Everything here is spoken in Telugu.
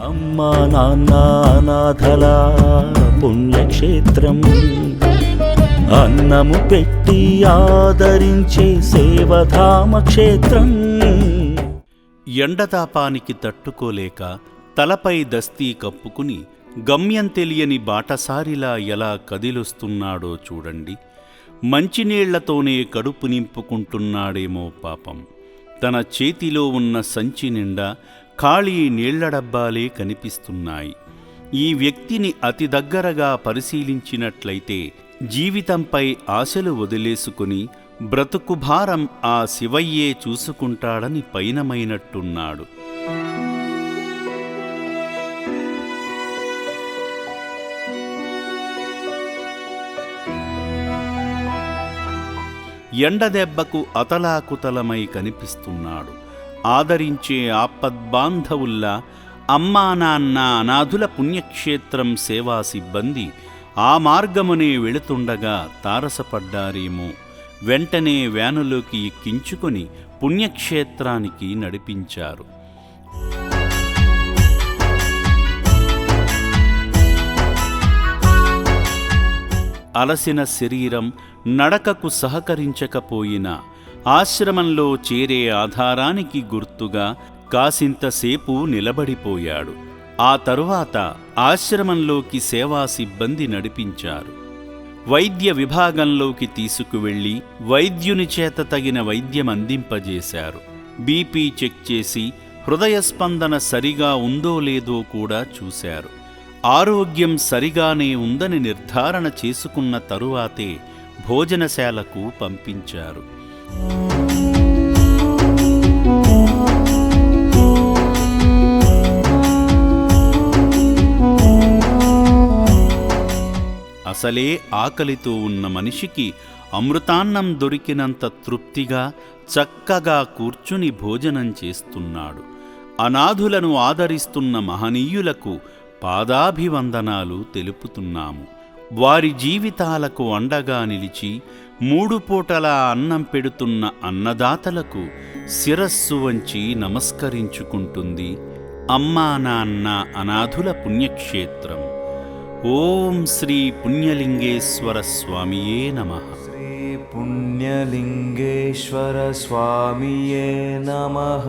అమ్మా నాన్న అనాథల పుణ్యక్షేత్రం, అన్నము పెట్టి ఆదరించే సేవధామ క్షేత్రం. ఎండతాపానికి తట్టుకోలేక తలపై దస్తీ కప్పుకుని గమ్యం తెలియని బాటసారిలా ఎలా కదిలొస్తున్నాడో చూడండి. మంచినీళ్లతోనే కడుపు నింపుకుంటున్నాడేమో పాపం. తన చేతిలో ఉన్న సంచి నిండా ఖాళీ నీళ్ల డబ్బాలే కనిపిస్తున్నాయి. ఈ వ్యక్తిని అతి దగ్గరగా పరిశీలించినట్లయితే జీవితంపై ఆశలు వదిలేసుకుని బ్రతుకు భారం ఆ శివయ్యే చూసుకుంటాడని పైనమైనట్టున్నాడు. ఎండదెబ్బకు అతలాకుతలమై కనిపిస్తున్నాడు. ఆదరించే ఆపద్బాంధవుల్లా అమ్మా నాన్న అనాథుల పుణ్యక్షేత్రం సేవా సిబ్బంది ఆ మార్గమునే వెళుతుండగా తారసపడ్డారేమో. వెంటనే వ్యానులోకి ఎక్కించుకొని పుణ్యక్షేత్రానికి నడిపించారు. అలసిన శరీరం నడకకు సహకరించకపోయినా ఆశ్రమంలో చేరే ఆధారానికి గుర్తుగా కాసింతసేపు నిలబడిపోయాడు. ఆ తరువాత ఆశ్రమంలోకి సేవా సిబ్బంది నడిపించారు. వైద్య విభాగంలోకి తీసుకువెళ్లి వైద్యుని చేత తగిన వైద్యం అందింపజేశారు. బీపీ చెక్ చేసి హృదయ స్పందన సరిగా ఉందో లేదో కూడా చూశారు. ఆరోగ్యం సరిగానే ఉందని నిర్ధారణ చేసుకున్న తరువాతే భోజనశాలకు పంపించారు. అసలే ఆకలితో ఉన్న మనిషికి అమృతాన్నం దొరికినంత తృప్తిగా చక్కగా కూర్చుని భోజనం చేస్తున్నాడు. అనాథులను ఆదరిస్తున్న మహనీయులకు పాదాభివందనాలు తెలుపుతున్నాము. వారి జీవితాలకు అండగా నిలిచి 3 పూటలా అన్నం పెడుతున్న అన్నదాతలకు శిరస్సు వంచి నమస్కరించుకుంటుంది అమ్మా నాన్న అనాథుల పుణ్యక్షేత్రం. ఓం శ్రీ పుణ్యలింగేశ్వర స్వామియే నమః. శ్రీ పుణ్యలింగేశ్వర స్వామియే నమః.